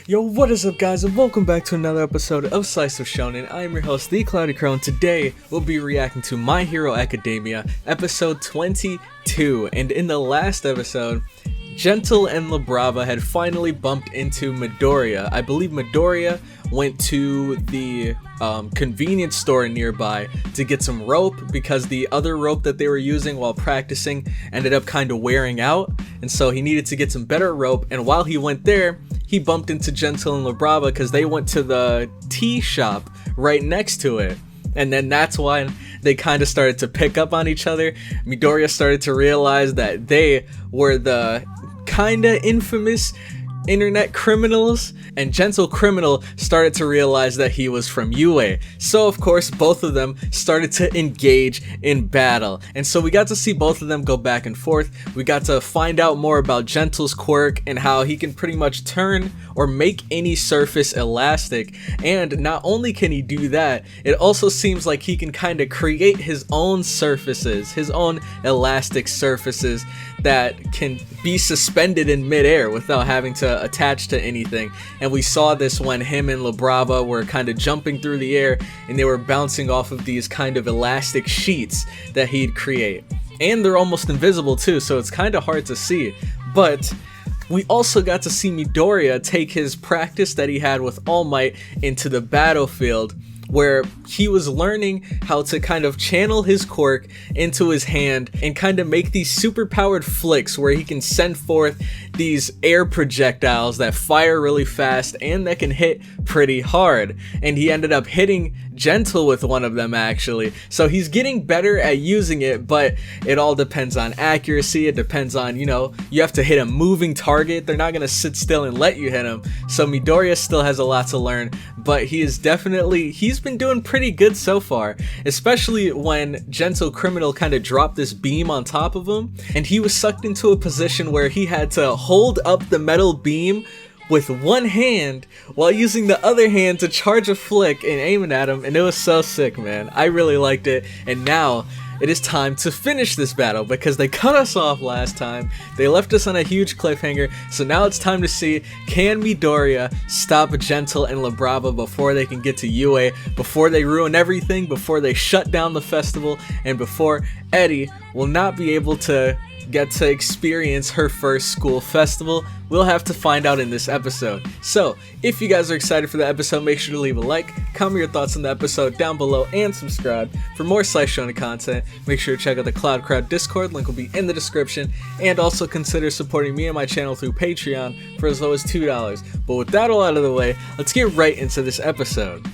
Yo, what is up guys, and welcome back to another episode of Slice of Shonen. I am your host, The Cloudy Crow, and today we'll be reacting to My Hero Academia, episode 22. And in the last episode, Gentle and Labrava had finally bumped into Midoriya. I believe Midoriya went to the convenience store nearby to get some rope because the other rope that they were using while practicing ended up kind of wearing out, and so he needed to get some better rope. And while he went there, he bumped into Gentle and Labrava because they went to the tea shop right next to it. And then that's why they kind of started to pick up on each other. Midoriya started to realize that they were the kind of infamous internet criminals, and Gentle Criminal started to realize that he was from UA. So of course both of them started to engage in battle, and so we got to see both of them go back and forth. We got to find out more about Gentle's quirk and how he can pretty much turn or make any surface elastic, and not only can he do that, it also seems like he can kind of create his own surfaces, his own elastic surfaces that can be suspended in midair without having to attach to anything. And we saw this when him and Labrava were kind of jumping through the air and they were bouncing off of these kind of elastic sheets that he'd create. And they're almost invisible too, so it's kind of hard to see. But we also got to see Midoriya take his practice that he had with All Might into the battlefield, where he was learning how to kind of channel his quirk into his hand and kind of make these super powered flicks where he can send forth these air projectiles that fire really fast and that can hit pretty hard. And he ended up hitting Gentle with one of them actually. So he's getting better at using it, but it all depends on accuracy. It depends on, you know, you have to hit a moving target. They're not going to sit still and let you hit him. So Midoriya still has a lot to learn, but he's been doing pretty good so far, especially when Gentle Criminal kind of dropped this beam on top of him and he was sucked into a position where he had to hold up the metal beam with one hand while using the other hand to charge a flick and aim it at him, and it was so sick, man. I really liked it. And now it is time to finish this battle because they cut us off last time. They left us on a huge cliffhanger, so now it's time to see, can Midoriya stop Gentle and Labrava before they can get to UA, before they ruin everything, before they shut down the festival, and before Eddie will not be able to get to experience her first school festival. We'll have to find out in this episode. So if you guys are excited for the episode, make sure to leave a like, comment your thoughts on the episode down below, and subscribe. For more Slice Shonen content, make sure to check out the Cloud Crowd Discord, link will be in the description, and also consider supporting me and my channel through Patreon for as low as $2. But with that all out of the way, let's get right into this episode.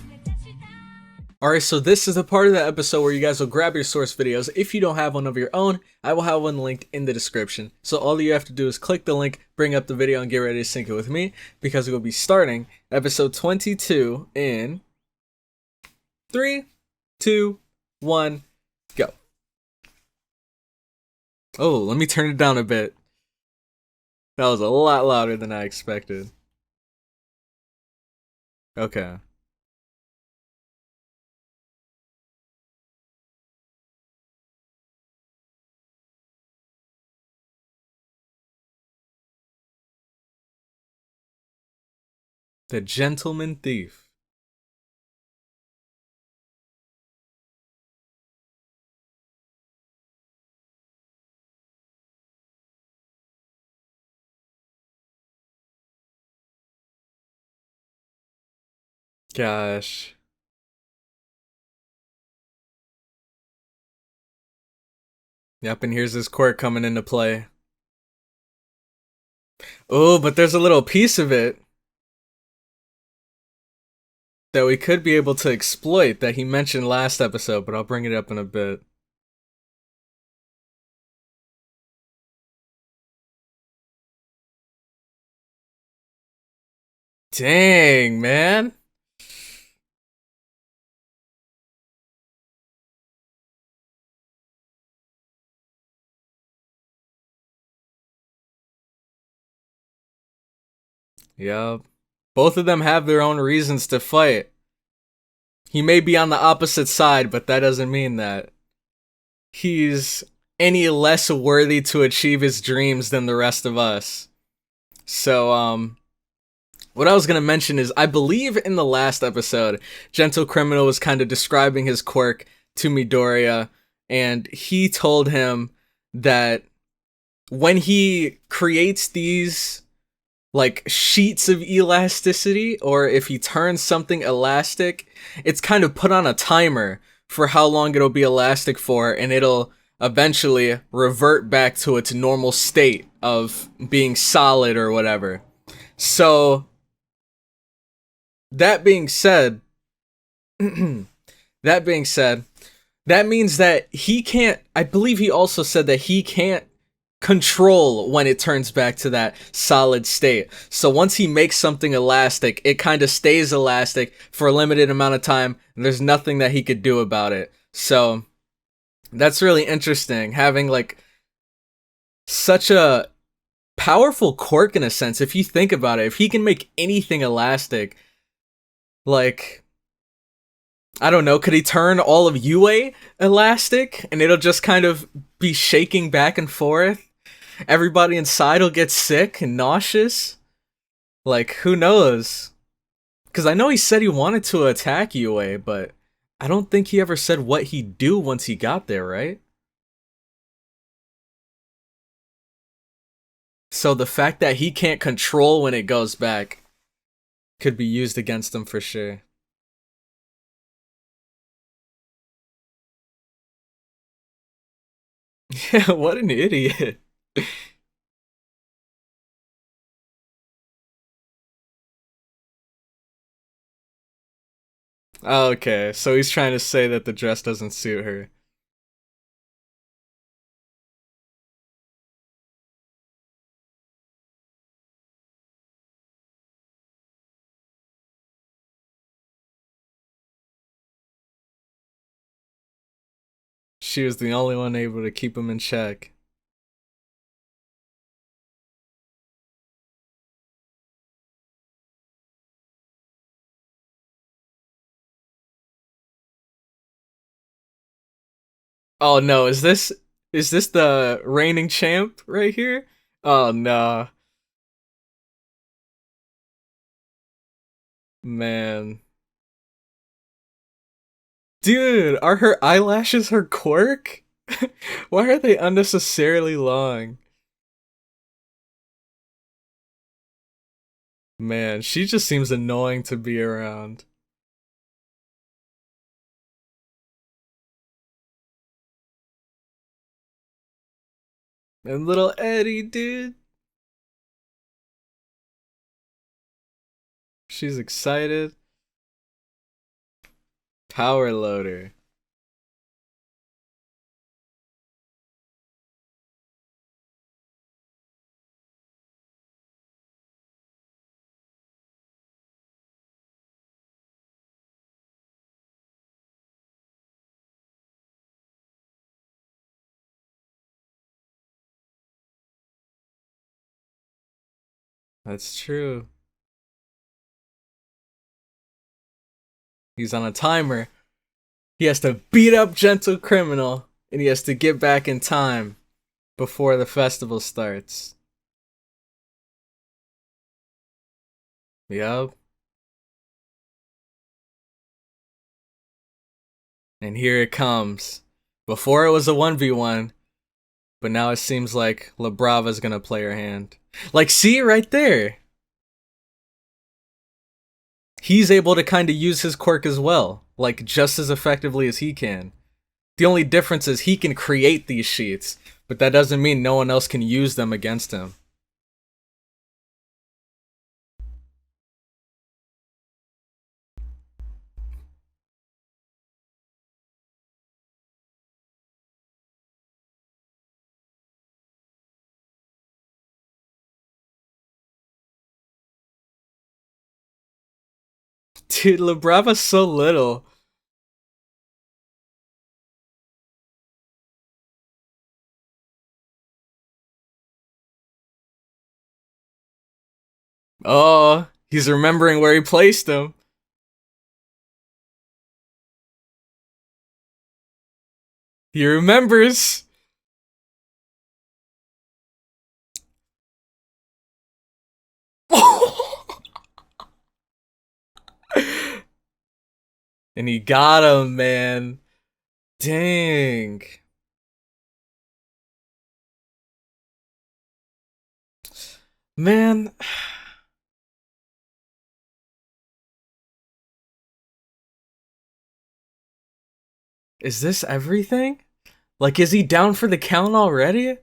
Alright, so this is the part of the episode where you guys will grab your source videos. If you don't have one of your own, I will have one linked in the description. So all you have to do is click the link, bring up the video, and get ready to sync it with me, because we'll be starting episode 22 in 3, 2, 1, go. Oh, let me turn it down a bit. That was a lot louder than I expected. Okay. The Gentleman Thief. Gosh. Yep, and here's this quirk coming into play. Oh, but there's a little piece of it that we could be able to exploit that he mentioned last episode, but I'll bring it up in a bit. Dang, man. Yup. Both of them have their own reasons to fight. He may be on the opposite side, but that doesn't mean that he's any less worthy to achieve his dreams than the rest of us. So, what I was gonna mention is, I believe in the last episode, Gentle Criminal was kind of describing his quirk to Midoriya, and he told him that when he creates these like sheets of elasticity, or if he turns something elastic, it's kind of put on a timer for how long it'll be elastic for, and it'll eventually revert back to its normal state of being solid or whatever. So that being said, that being said, that means that he can't, I believe he also said that he can't control when it turns back to that solid state. So once he makes something elastic, it kind of stays elastic for a limited amount of time, and there's nothing that he could do about it. So that's really interesting, having like such a powerful quirk in a sense. If you think about it, if he can make anything elastic, like, I don't know, could he turn all of UA elastic and it'll just kind of be shaking back and forth? Everybody inside will get sick and nauseous? Like, who knows? Because I know he said he wanted to attack UA, but I don't think he ever said what he'd do once he got there, right? So the fact that he can't control when it goes back could be used against him for sure. Yeah, what an idiot. Okay, so he's trying to say that the dress doesn't suit her. She was the only one able to keep him in check. Oh no, is this the reigning champ right here? Oh no. Man. Dude, are her eyelashes her quirk? Why are they unnecessarily long? Man, she just seems annoying to be around. And little Eddie, dude. She's excited. Power loader. That's true. He's on a timer. He has to beat up Gentle Criminal, and he has to get back in time before the festival starts. Yup. And here it comes. Before it was a 1v1, but now it seems like La Brava's gonna play her hand. Like, see right there? He's able to kind of use his quirk as well, like just as effectively as he can. The only difference is he can create these sheets, but that doesn't mean no one else can use them against him. Dude, La Brava's so little. Oh, he's remembering where he placed him. He remembers. And he got him, man. Dang. Man. Is this everything? Like, is he down for the count already?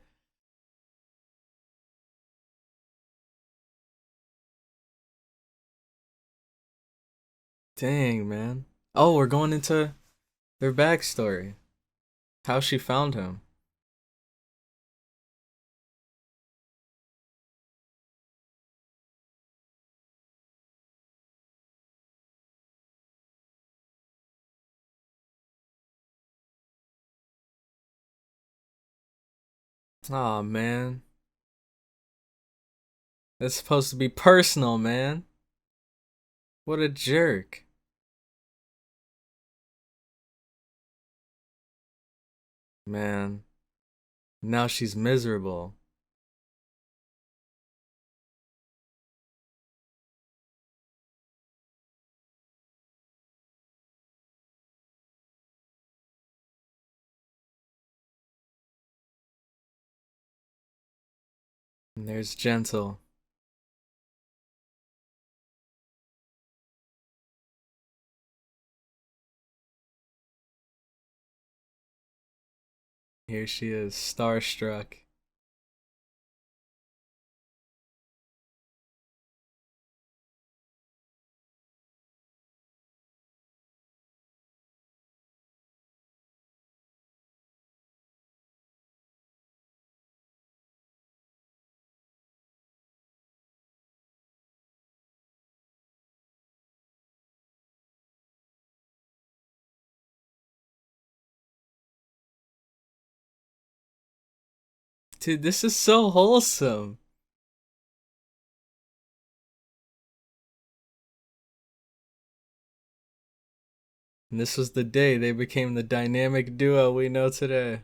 Dang, man. Oh, we're going into their backstory. How she found him. Aw, man. It's supposed to be personal, man. What a jerk. Man. Now she's miserable. And there's Gentle. Here she is, starstruck. Dude, this is so wholesome. And this was the day they became the dynamic duo we know today.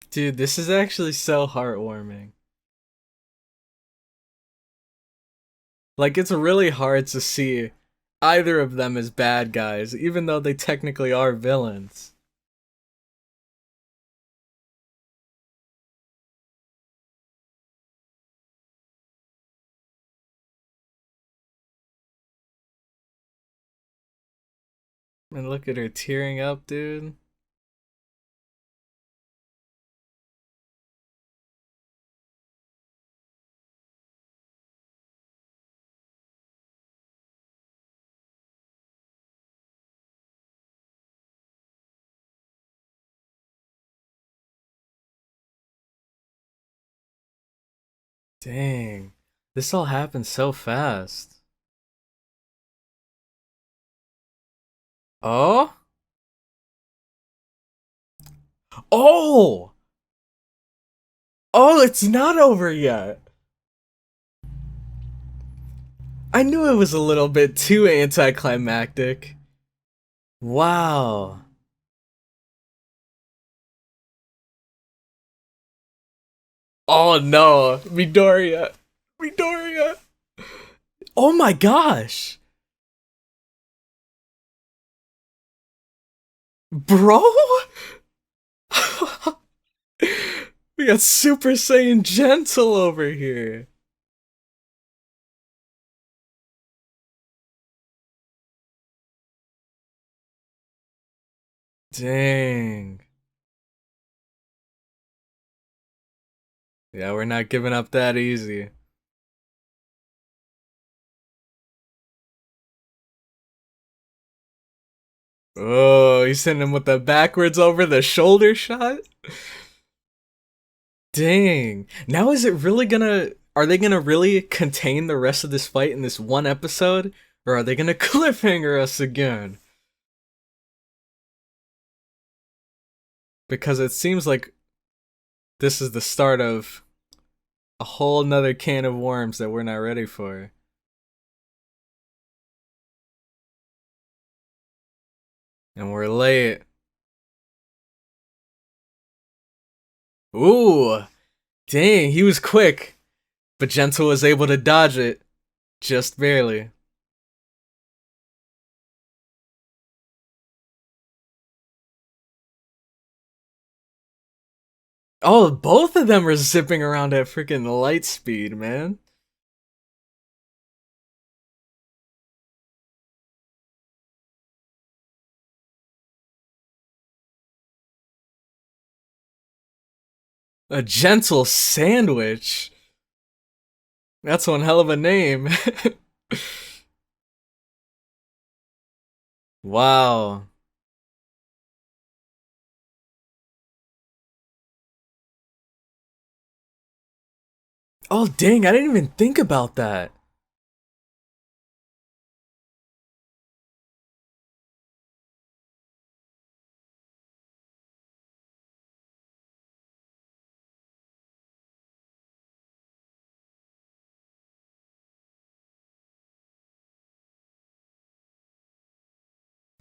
Dude, this is actually so heartwarming. Like, it's really hard to see either of them as bad guys, even though they technically are villains. And look at her tearing up, dude. Dang. This all happened so fast. Oh? Oh! Oh, it's not over yet. I knew it was a little bit too anticlimactic. Wow. Oh no, Midoriya. Midoriya. Oh my gosh. Bro? We got Super Saiyan Gentle over here. Dang. Yeah, we're not giving up that easy. Oh, he's hitting him with the backwards over the shoulder shot? Dang. Now is it really gonna... Are they gonna really contain the rest of this fight in this one episode? Or are they gonna cliffhanger us again? Because it seems like this is the start of a whole nother can of worms that we're not ready for. And we're late. Ooh, dang, he was quick. But Gentle was able to dodge it. Just barely. Oh, both of them are zipping around at freaking light speed, man. A gentle sandwich. That's one hell of a name. Wow. Oh, dang, I didn't even think about that.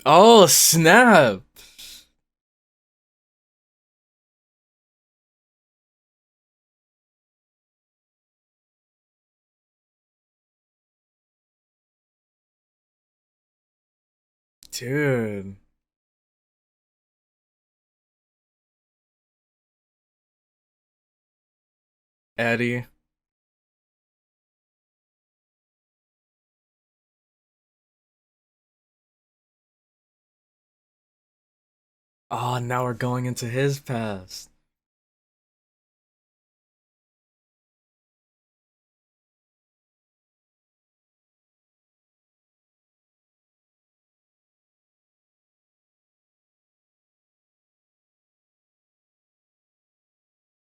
Oh, snap. Dude. Eddie. Oh, now we're going into his past.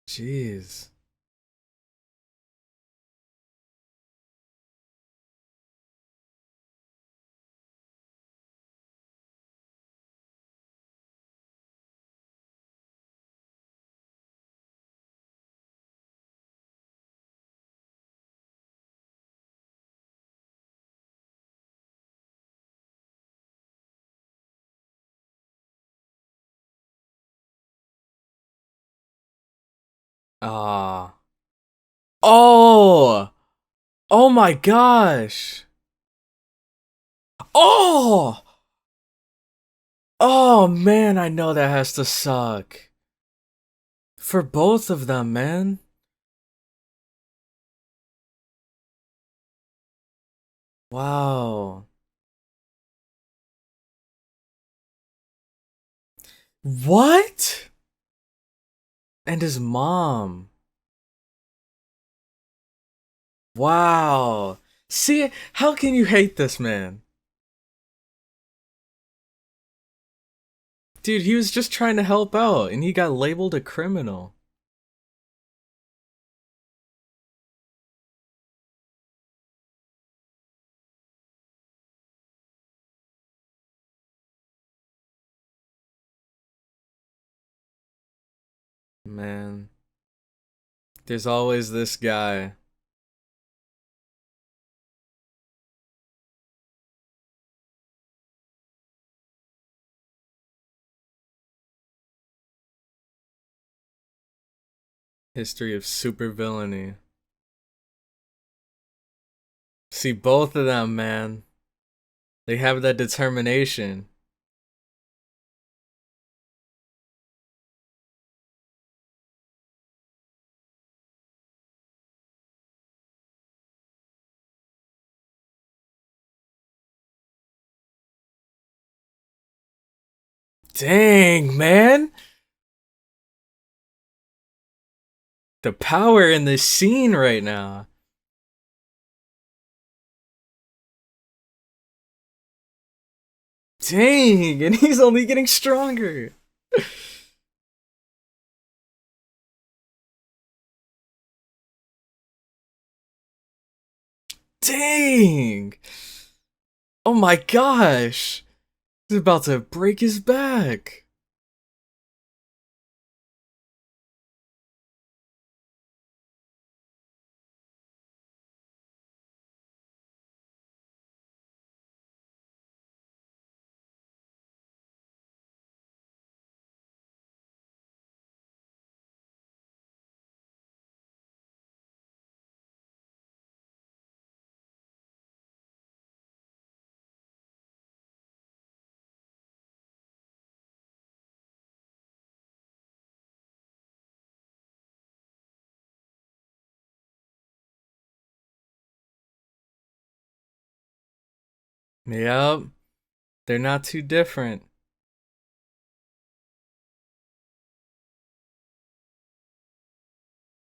Jeez. Ah. Oh! Oh my gosh! Oh! Oh man, I know that has to suck. For both of them, man. Wow. What? And his mom. Wow. See, how can you hate this man? Dude, he was just trying to help out and he got labeled a criminal. Man, there's always this guy. History of supervillainy. See, both of them, man. They have that determination. Dang, man. The power in this scene right now. Dang, and he's only getting stronger. Dang. Oh my gosh. He's about to break his back. Yep. They're not too different.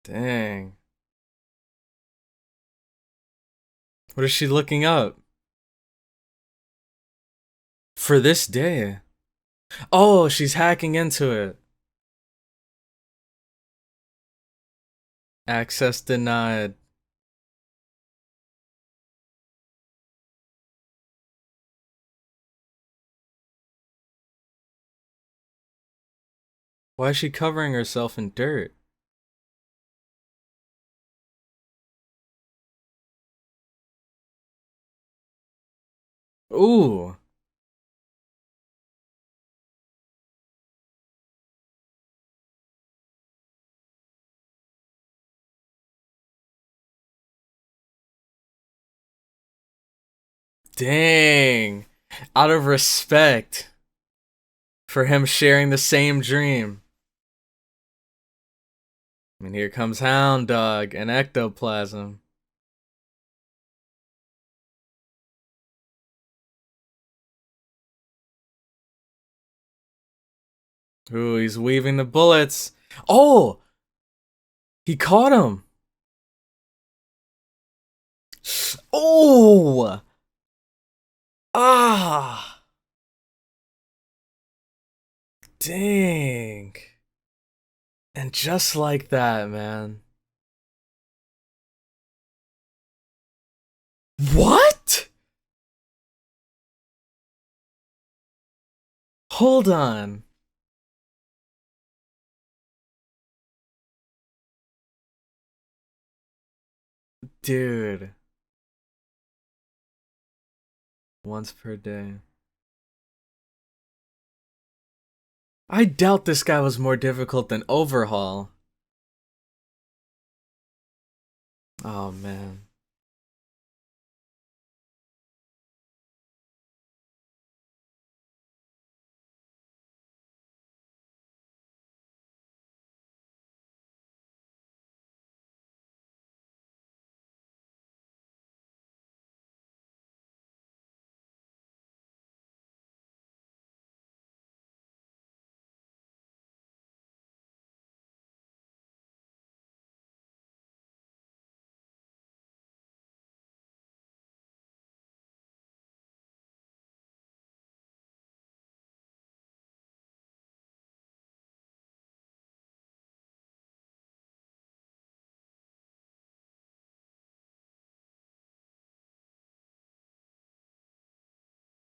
Dang. What is she looking up? For this day. Oh, she's hacking into it. Access denied. Why is she covering herself in dirt? Ooh. Dang. Out of respect for him sharing the same dream. And here comes Hound Dog and Ectoplasm. Ooh, he's weaving the bullets. Oh! He caught him. Oh! Ah! Dang. And just like that, man. What? Hold on. Dude. Once per day. I doubt this guy was more difficult than Overhaul. Oh, man.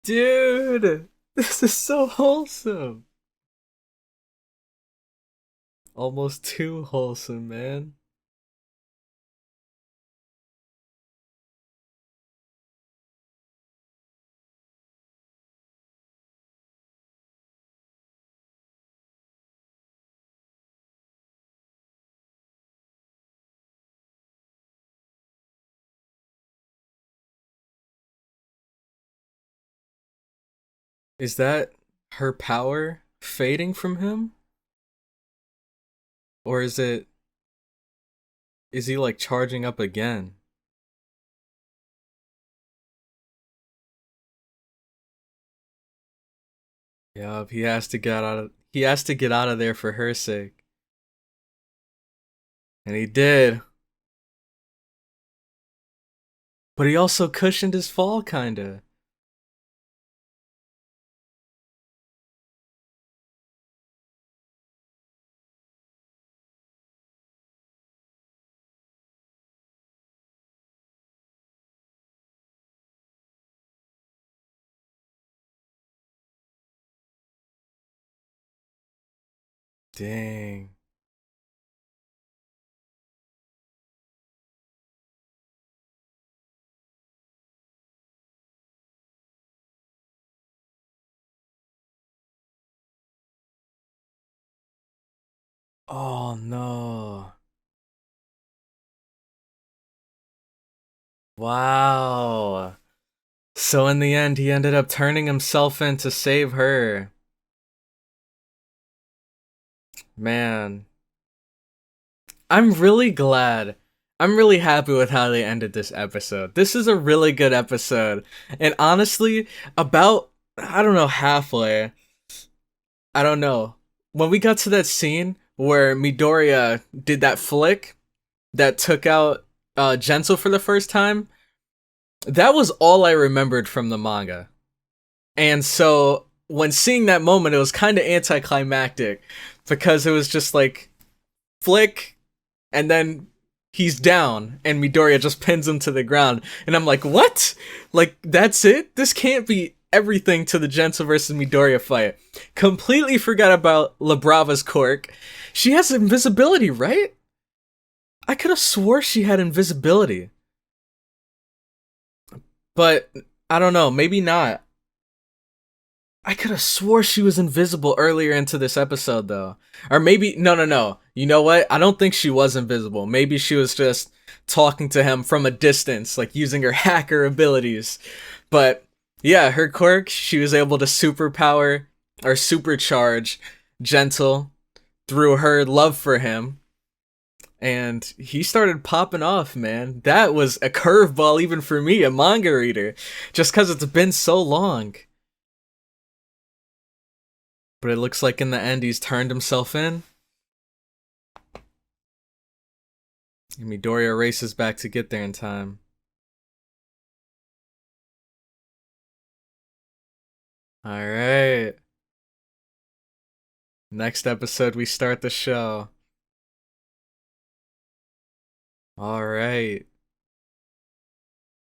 Dude, this is so wholesome. Almost too wholesome, man. Is that her power fading from him? Or is he like charging up again? Yup, he has to get out of there for her sake. And he did. But he also cushioned his fall kinda. Dang. Oh no. Wow. So in the end, he ended up turning himself in to save her. Man. I'm really glad. I'm really happy with how they ended this episode. This is a really good episode. And honestly, about, I don't know, halfway, I don't know. When we got to that scene where Midoriya did that flick that took out Gentle for the first time, that was all I remembered from the manga. And so when seeing that moment, it was kind of anticlimactic because it was just like flick and then he's down and Midoriya just pins him to the ground. And I'm like, what? Like, that's it? This can't be everything to the Gentle versus Midoriya fight. Completely forgot about La Brava's quirk. She has invisibility, right? I could have swore she had invisibility. But I don't know, maybe not. I could have swore she was invisible earlier into this episode, though. Or maybe, no. You know what? I don't think she was invisible. Maybe she was just talking to him from a distance, like using her hacker abilities. But yeah, her quirk, she was able to superpower or supercharge Gentle through her love for him. And he started popping off, man. That was a curveball even for me, a manga reader, just because it's been so long. But it looks like in the end he's turned himself in. And Midoriya races back to get there in time. Alright. Next episode we start the show. Alright.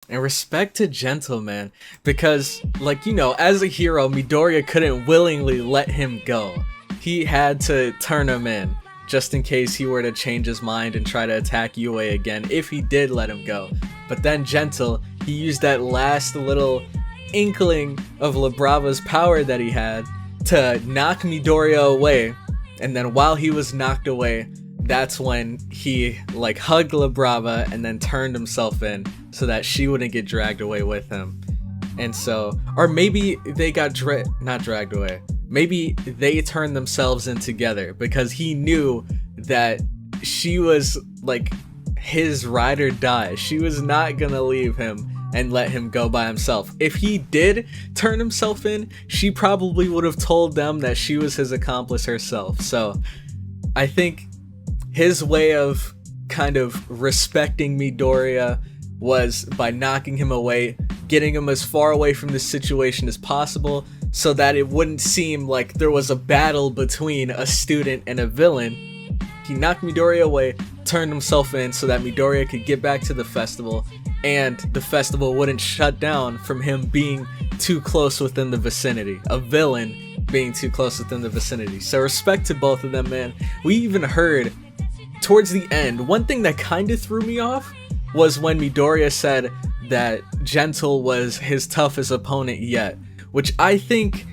And respect to Gentle, man, because, like, you know, as a hero, Midoriya couldn't willingly let him go. He had to turn him in, just in case he were to change his mind and try to attack Yue again, if he did let him go. But then Gentle, he used that last little inkling of La Brava's power that he had to knock Midoriya away, and then while he was knocked away, that's when he, like, hugged La Brava and then turned himself in so that she wouldn't get dragged away with him. And so, or maybe they got not dragged away. Maybe they turned themselves in together because he knew that she was, like, his ride or die. She was not gonna leave him and let him go by himself. If he did turn himself in, she probably would have told them that she was his accomplice herself. So, I think his way of kind of respecting Midoriya was by knocking him away, getting him as far away from this situation as possible so that it wouldn't seem like there was a battle between a student and a villain. He knocked Midoriya away, turned himself in so that Midoriya could get back to the festival and the festival wouldn't shut down from him being too close within the vicinity. A villain being too close within the vicinity. So respect to both of them, man. We even heard towards the end, one thing that kind of threw me off was when Midoriya said that Gentle was his toughest opponent yet, which I think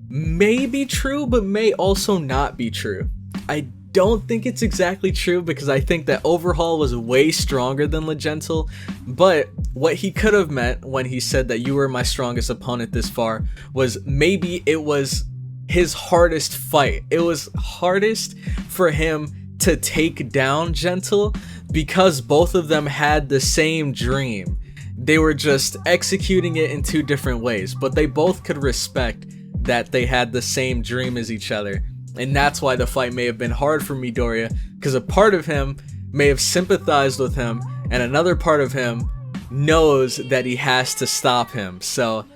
may be true, but may also not be true. I don't think it's exactly true because I think that Overhaul was way stronger than Gentle, but what he could have meant when he said that you were my strongest opponent this far was maybe it was his hardest fight. It was hardest for him to take down Gentle because both of them had the same dream. They were just executing it in two different ways, but they both could respect that they had the same dream as each other. And that's why the fight may have been hard for Midoriya, because a part of him may have sympathized with him, and another part of him knows that he has to stop him. So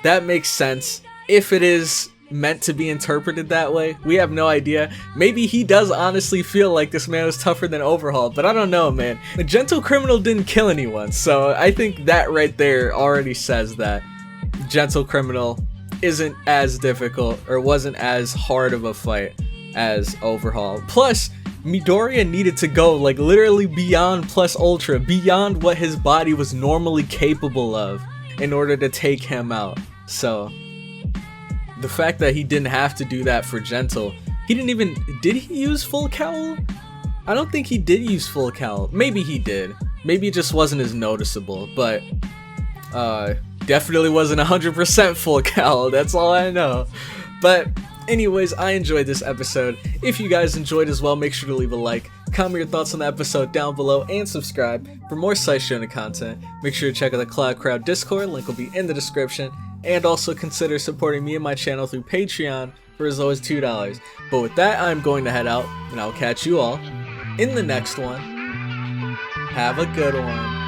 that makes sense. If it is meant to be interpreted that way, we have no idea. Maybe he does honestly feel like this man was tougher than Overhaul, but I don't know, man. The Gentle Criminal didn't kill anyone, so I think that right there already says that Gentle Criminal isn't as difficult or wasn't as hard of a fight as Overhaul. Plus, Midoriya needed to go like literally beyond plus ultra, beyond what his body was normally capable of in order to take him out. So the fact that he didn't have to do that for Gentle, he didn't even, did he use full cowl? I don't think he did use full cowl. Maybe he did. Maybe it just wasn't as noticeable, but definitely wasn't 100% full cowl. That's all I know. But anyways, I enjoyed this episode. If you guys enjoyed as well, make sure to leave a like, Comment your thoughts on the episode down below and subscribe for more SAIYAN content. Make sure to check out the Cloud Crowd Discord, link will be in the description, and also consider supporting me and my channel through Patreon for as low as $2. But with that, I'm going to head out, and I'll catch you all in the next one. Have a good one.